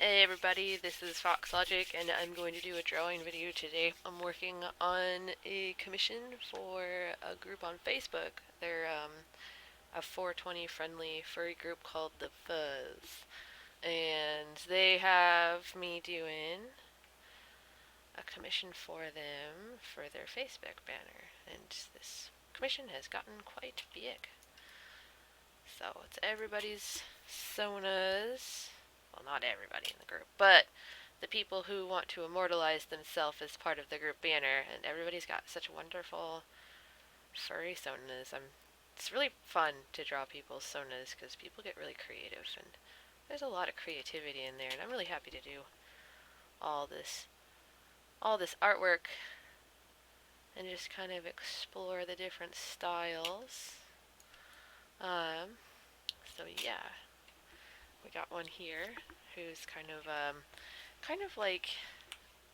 Hey everybody, this is Foxlogic and I'm going to do a drawing video today. I'm working on a commission for a group on Facebook. They're a 420 friendly furry group called the Fuzz. And they have me doing a commission for them for their Facebook banner. And this commission has gotten quite big. So it's everybody's Sona's. Well, not everybody in the group, but the people who want to immortalize themselves as part of the group banner, and everybody's got such wonderful furry sonas. It's really fun to draw people's sonas because people get really creative, and there's a lot of creativity in there, and I'm really happy to do all this all this artwork and just kind of explore the different styles. So yeah, we got one here who's kind of like,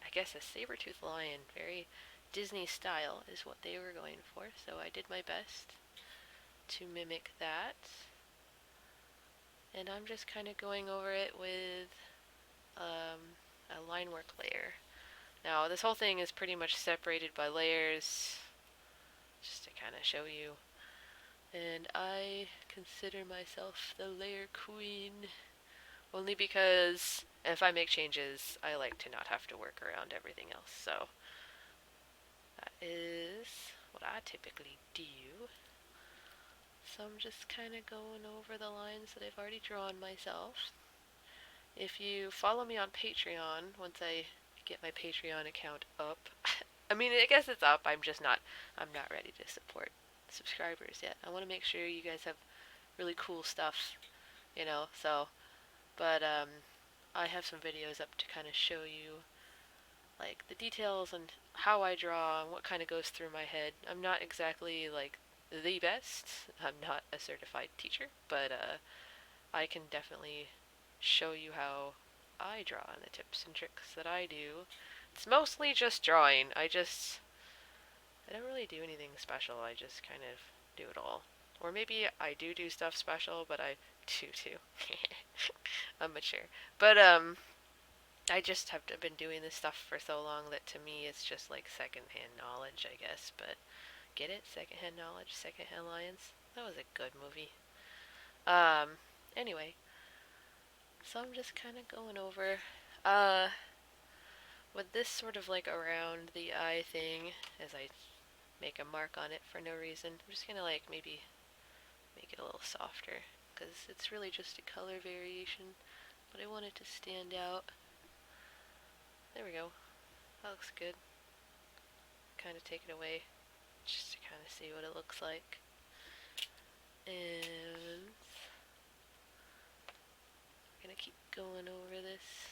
I guess, a saber-toothed lion. Very Disney style is what they were going for, so I did my best to mimic that. And I'm just kind of going over it with a line work layer. Now, this whole thing is pretty much separated by layers, just to kind of show you. And I consider myself the layer queen, only because if I make changes, I like to not have to work around everything else. So that is what I typically do. So I'm just kind of going over the lines that I've already drawn myself. If you follow me on Patreon, once I get my Patreon account up, I mean, I guess it's up, I'm not ready to support subscribers yet. I want to make sure you guys have really cool stuff, so, but, I have some videos up to kind of show you, like, the details and how I draw and what kind of goes through my head. I'm not exactly, like, the best. I'm not a certified teacher, but I can definitely show you how I draw and the tips and tricks that I do. It's mostly just drawing. I don't really do anything special. I just kind of do it all. Or maybe I do stuff special, but I do too. I'm mature. But I just have been doing this stuff for so long that to me it's just like secondhand knowledge, I guess. But get it? Secondhand knowledge, secondhand lions. That was a good movie. Um, anyway, so I'm just kind of going over, uh, with this sort of like around the eye thing, as I make a mark on it for no reason. I'm just gonna like maybe make it a little softer, because it's really just a color variation, but I want it to stand out. There we go. That looks good. Kind of take it away, just to kind of see what it looks like. And I'm gonna keep going over this.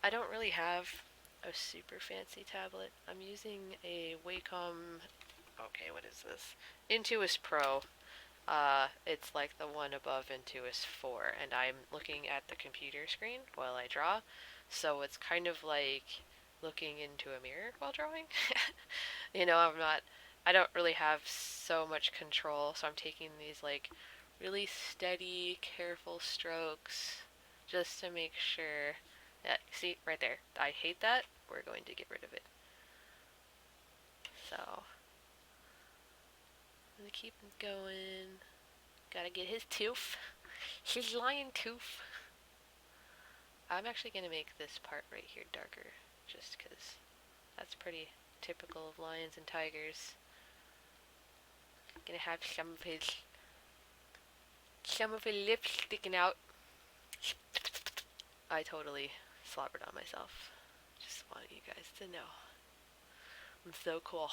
I don't really have a super fancy tablet. I'm using a Wacom, okay, what is this? Intuos Pro. It's like the one above Intuos 4, and I'm looking at the computer screen while I draw, so it's kind of like looking into a mirror while drawing. I don't really have so much control, so I'm taking these like really steady, careful strokes just to make sure that, see, right there, I hate that, we're going to get rid of it. So, I'm gonna keep going. Gotta get his tooth. His lion tooth. I'm actually gonna make this part right here darker, just because that's pretty typical of lions and tigers. Gonna have some of his lips sticking out. I totally slobbered on myself. Just wanted you guys to know. I'm so cool.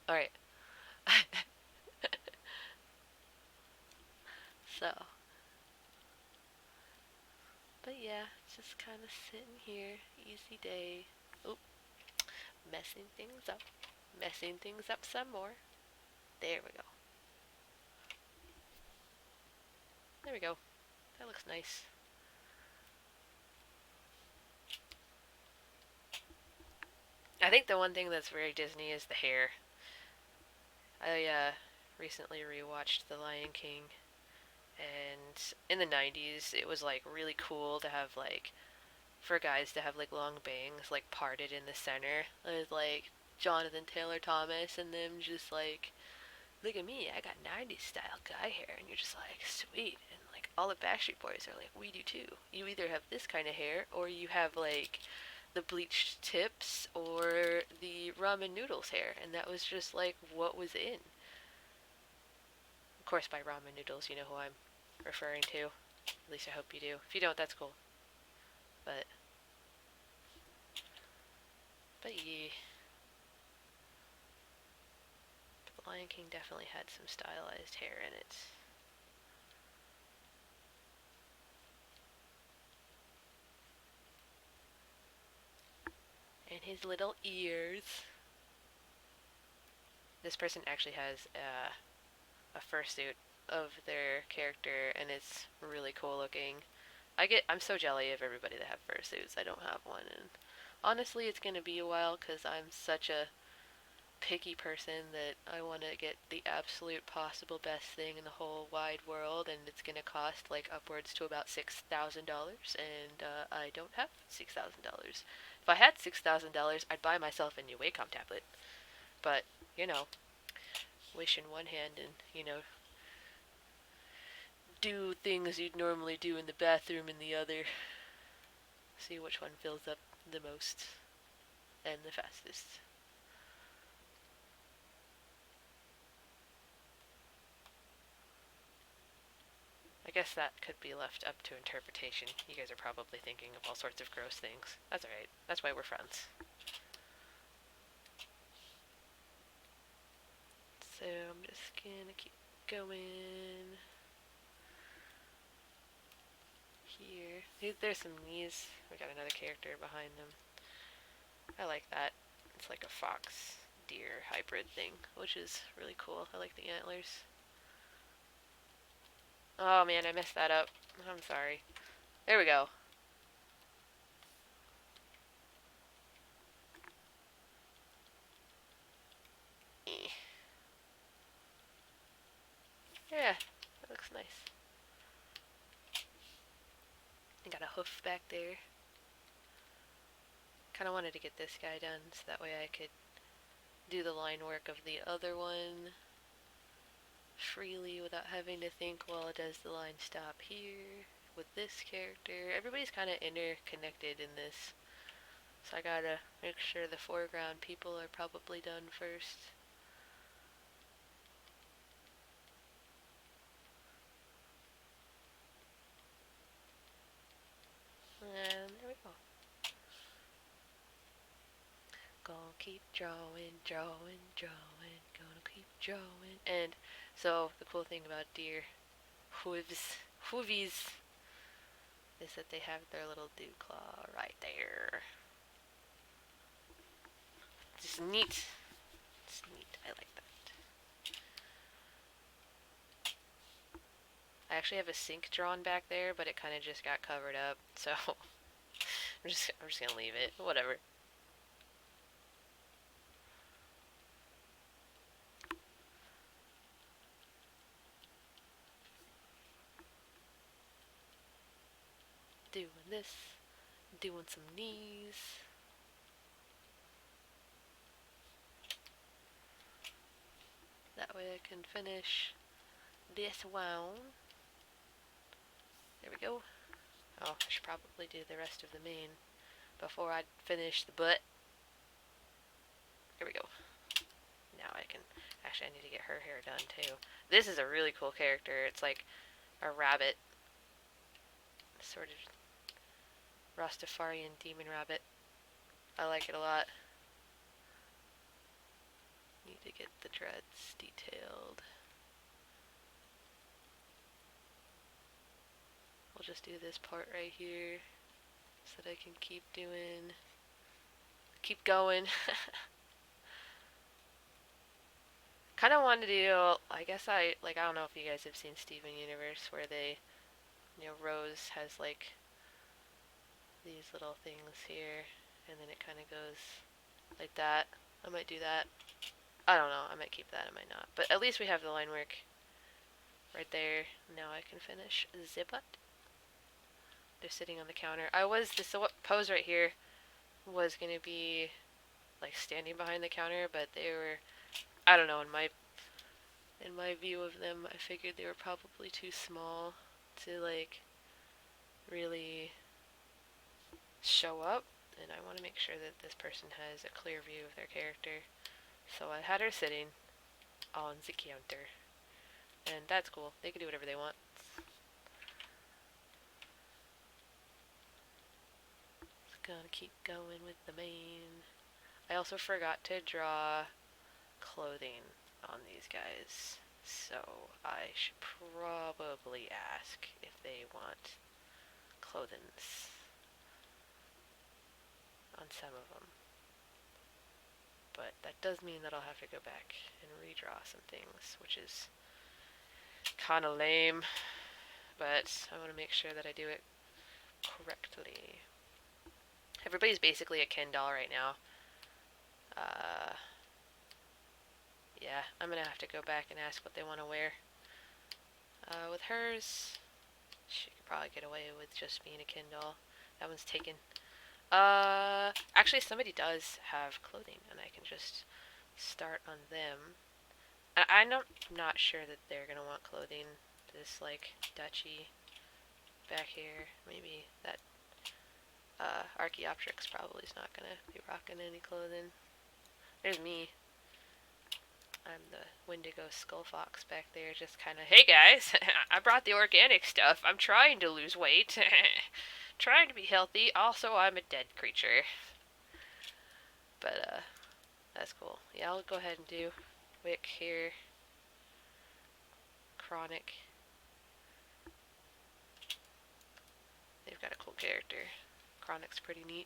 Alright. So. But yeah, just kind of sitting here. Easy day. Oop. Messing things up. Messing things up some more. There we go. There we go. That looks nice. I think the one thing that's very Disney is the hair. I recently rewatched The Lion King, and because in the 90s it was like really cool to have like for guys to have like long bangs like parted in the center with like Jonathan Taylor Thomas and them just like look at me, I got 90s style guy hair, and you're just like sweet, and like all the Backstreet Boys are like we do too. You either have this kind of hair or you have like the bleached tips or the ramen noodles hair, and that was just like what was in. Of course, by ramen noodles, you know who I'm referring to. At least I hope you do. If you don't, that's cool. But yeah, the Lion King definitely had some stylized hair in it. And his little ears. This person actually has a fursuit of their character, and it's really cool looking. I'm so jelly of everybody that have fursuits. I don't have one, and honestly, it's gonna be a while because I'm such a picky person that I want to get the absolute possible best thing in the whole wide world, and it's gonna cost like upwards to about $6,000, and I don't have $6,000. If I had $6,000, I'd buy myself a new Wacom tablet. But you know, wish in one hand and do things you'd normally do in the bathroom in the other. See which one fills up the most and the fastest. I guess that could be left up to interpretation. You guys are probably thinking of all sorts of gross things. That's alright. That's why we're friends. So I'm just gonna keep going here. There's some knees. We got another character behind them. I like that. It's like a fox deer hybrid thing, which is really cool. I like the antlers. Oh man, I messed that up. I'm sorry. There we go. Yeah, that looks nice. I got a hoof back there. Kind of wanted to get this guy done so that way I could do the line work of the other one freely without having to think, well, does the line stop here with this character? Everybody's kind of interconnected in this, so I gotta make sure the foreground people are probably done first. And there we go. Gonna keep drawing, drawing, drawing, gonna keep drawing. And so the cool thing about deer hoovies is that they have their little dew claw right there. Just neat. It's neat. I like that. I actually have a sink drawn back there, but it kind of just got covered up, so I'm just gonna leave it. Whatever. Doing this, doing some knees. That way I can finish this one. There we go. Oh, I should probably do the rest of the mane before I finish the butt. Here we go. Now I can... Actually, I need to get her hair done, too. This is a really cool character. It's like a rabbit. Sort of Rastafarian demon rabbit. I like it a lot. Need to get the dreads detailed. We'll just do this part right here so that I can keep going. Kind of wanted to do, I guess I don't know if you guys have seen Steven Universe where they, Rose has like these little things here and then it kind of goes like that. I might do that. I don't know. I might keep that. I might not. But at least we have the line work. right there. Now I can finish zip it. They're sitting on the counter. I was this pose right here was gonna be like standing behind the counter, but they were, I don't know, in my view of them, I figured they were probably too small to like really show up, and I want to make sure that this person has a clear view of their character. So I had her sitting on the counter, and that's cool. They can do whatever they want. Just gonna keep going with the main. I also forgot to draw clothing on these guys, so I should probably ask if they want clothings on some of them. But that does mean that I'll have to go back and redraw some things, which is kind of lame, but I want to make sure that I do it correctly. Everybody's basically a Ken doll right now. Yeah, I'm gonna have to go back and ask what they want to wear. With hers, she could probably get away with just being a Ken doll. That one's taken. Actually, somebody does have clothing, and I can just start on them. I'm not sure that they're gonna want clothing. This like duchy back here, maybe that Archaeopteryx probably is not gonna be rocking any clothing. There's me. I'm the Wendigo Skull Fox back there, just kind of, hey guys, I brought the organic stuff. I'm trying to lose weight, trying to be healthy. Also, I'm a dead creature. But that's cool. Yeah, I'll go ahead and do Wick here. Chronic. They've got a cool character. Chronic's pretty neat.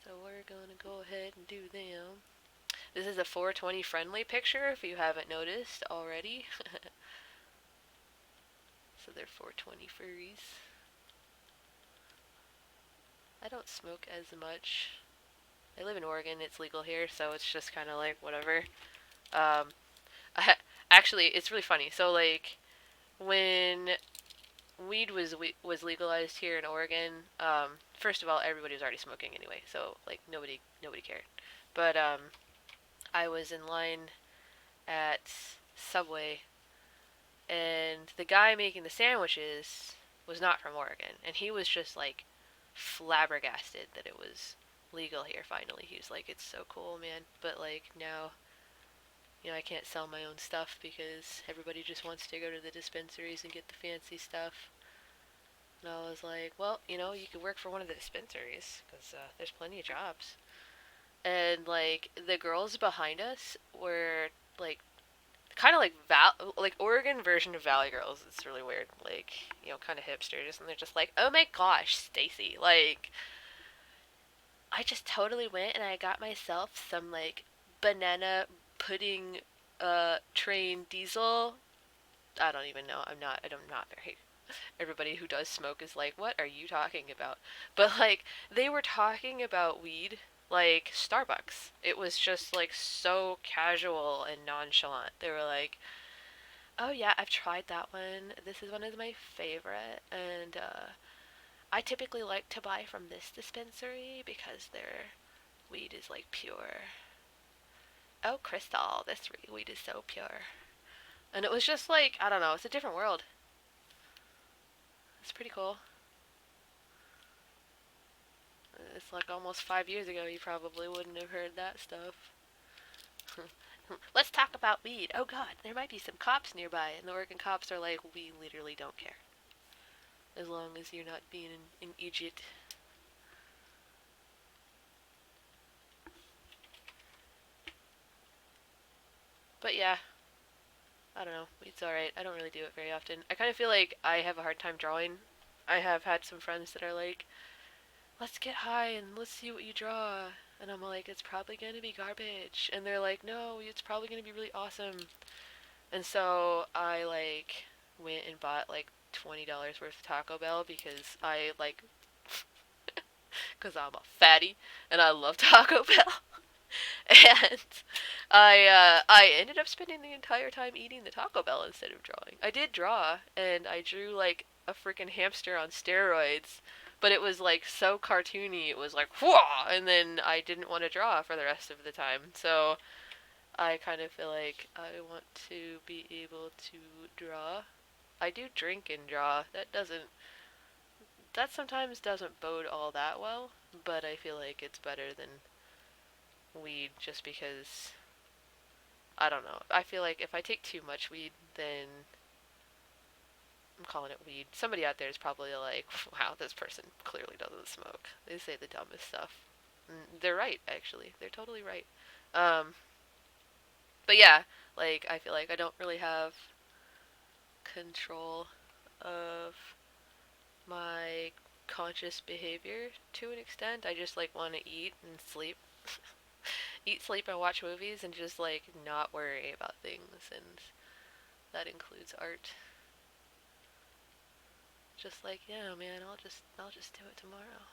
So we're gonna go ahead and do them. This is a 420 friendly picture if you haven't noticed already. So they're 420 furries. I don't smoke as much. I live in Oregon, it's legal here, so it's just kind of like whatever. Actually, it's really funny. So like when weed was legalized here in Oregon, first of all, everybody was already smoking anyway, so like nobody cared. But I was in line at Subway, and the guy making the sandwiches was not from Oregon, and he was just like flabbergasted that it was legal here finally. He was like, "It's so cool, man," but like now, I can't sell my own stuff because everybody just wants to go to the dispensaries and get the fancy stuff. And I was like, well, you could work for one of the dispensaries because there's plenty of jobs. And like the girls behind us were like kind of like like Oregon version of Valley Girls. It's really weird, like kind of hipsters, and they're just like, oh my gosh, Stacy, like I just totally went and I got myself some like banana pudding train diesel. I don't even know. I'm not very. Everybody who does smoke is like, what are you talking about? But like they were talking about weed like Starbucks. It was just like so casual and nonchalant. They were like, oh yeah, I've tried that one. This is one of my favorite, and I typically like to buy from this dispensary because their weed is like pure. Oh, Crystal, this weed is so pure. And it was just like, I don't know, it's a different world. It's pretty cool. It's like almost 5 years ago, you probably wouldn't have heard that stuff. Let's talk about weed. Oh god, there might be some cops nearby. And the Oregon cops are like, we literally don't care. As long as you're not being an idiot. But yeah, I don't know. It's alright. I don't really do it very often. I kind of feel like I have a hard time drawing. I have had some friends that are like, let's get high and let's see what you draw. And I'm like, it's probably going to be garbage. And they're like, no, it's probably going to be really awesome. And so I like went and bought like $20 worth of Taco Bell because I like, because I'm a fatty and I love Taco Bell. And I ended up spending the entire time eating the Taco Bell instead of drawing. I did draw, and I drew like a freaking hamster on steroids, but it was like so cartoony. It was like whoa, and then I didn't want to draw for the rest of the time. So I kind of feel like I want to be able to draw. I do drink and draw. That sometimes doesn't bode all that well, but I feel like it's better than weed just because I don't know. I feel like if I take too much weed, then I'm calling it weed. Somebody out there is probably like, wow, this person clearly doesn't smoke. They say the dumbest stuff. And they're right, actually. They're totally right. Um, but yeah, like, I feel like I don't really have control of my conscious behavior to an extent. I just, like, want to eat and sleep. Eat, sleep, and watch movies and just, like, not worry about things. And that includes art. Just like, yeah, man, I'll just do it tomorrow.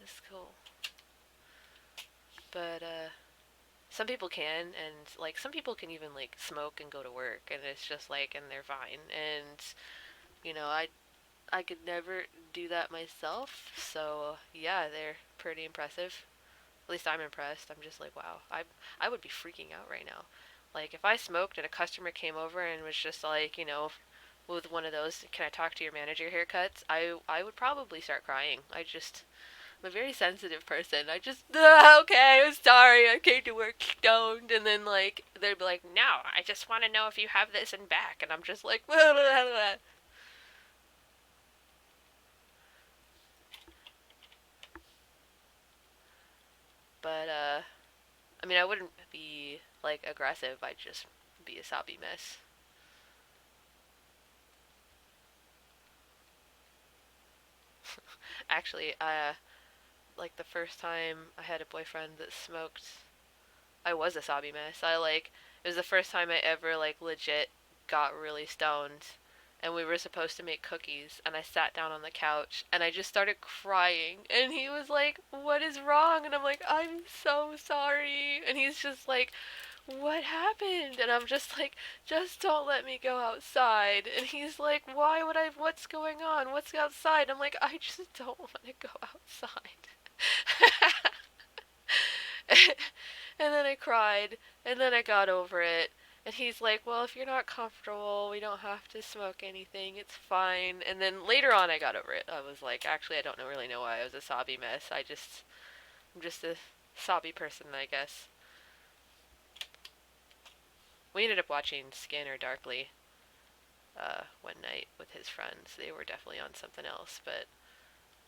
It's cool. But some people can, and like some people can even like smoke and go to work, and it's just like, and they're fine. And you know, I could never do that myself. So yeah, they're pretty impressive. At least I'm impressed. I'm just like, wow, I would be freaking out right now. Like if I smoked and a customer came over and was just like, with one of those, can I talk to your manager haircuts? I would probably start crying. I'm a very sensitive person. I just, okay, I'm sorry, I came to work stoned, and then like they'd be like, no, I just want to know if you have this in back, and I'm just like, blah, blah, blah. But I mean, I wouldn't be like aggressive. I'd just be a soppy mess. Actually, like the first time I had a boyfriend that smoked, I was a sobby mess. It was the first time I ever like legit got really stoned, and we were supposed to make cookies, and I sat down on the couch and I just started crying, and he was like, "What is wrong?" And I'm like, "I'm so sorry." And he's just like, "What happened?" And I'm just like, "Just don't let me go outside." And he's like, "Why would I? What's going on? What's outside?" I'm like, "I just don't want to go outside." And then I cried, and then I got over it. And he's like, "Well, if you're not comfortable, we don't have to smoke anything. It's fine." And then later on, I got over it. I was like, actually, I don't really know why I was a sobby mess. I'm just a sobby person, I guess. We ended up watching Scanner Darkly one night with his friends. They were definitely on something else, but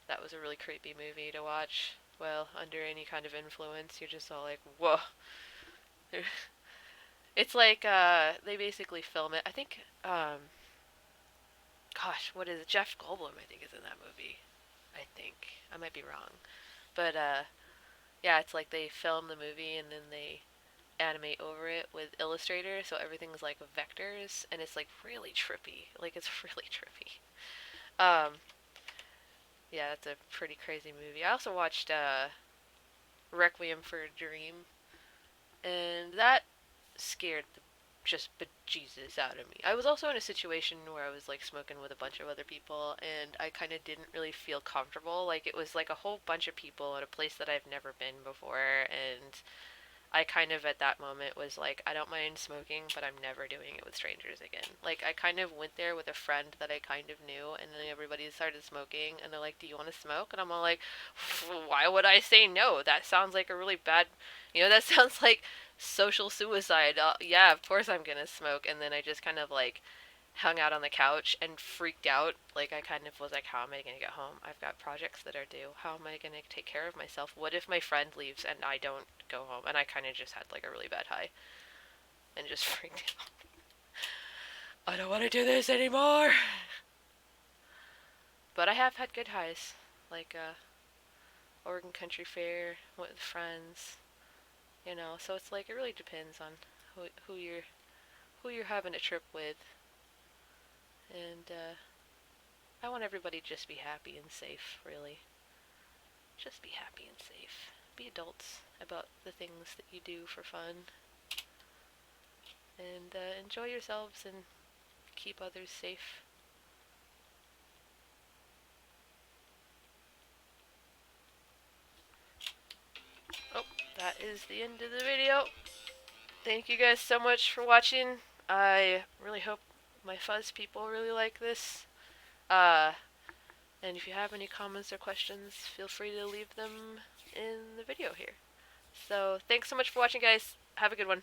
that was a really creepy movie to watch. Well, under any kind of influence, you're just all like, whoa. It's like they basically film it. I think gosh, what is it? Jeff Goldblum I think is in that movie. I think. I might be wrong. But yeah, it's like they film the movie and then they animate over it with Illustrator, so everything's like vectors and it's like really trippy. Like it's really trippy. Um yeah, that's a pretty crazy movie. I also watched Requiem for a Dream, and that scared the just bejesus out of me. I was also in a situation where I was like smoking with a bunch of other people, and I kind of didn't really feel comfortable. Like it was like a whole bunch of people at a place that I've never been before, and I kind of at that moment was like, I don't mind smoking, but I'm never doing it with strangers again. Like I kind of went there with a friend that I kind of knew, and then everybody started smoking, and they're like, "Do you want to smoke?" And I'm all like, "Why would I say no? That sounds like a really bad, that sounds like social suicide. Yeah, of course I'm gonna smoke." And then I just kind of like hung out on the couch and freaked out. Like I kind of was like, how am I going to get home? I've got projects that are due. How am I going to take care of myself? What if my friend leaves and I don't go home? And I kind of just had like a really bad high and just freaked out. I don't want to do this anymore. But I have had good highs, like Oregon Country Fair with friends, So it's like it really depends on who you're having a trip with, and I want everybody to just be happy and safe, really. Just be happy and safe. be adults about the things that you do for fun. And enjoy yourselves and keep others safe. Oh, that is the end of the video. Thank you guys so much for watching. I really hope my Fuzz people really like this. And if you have any comments or questions, feel free to leave them in the video here. So, thanks so much for watching, guys. Have a good one.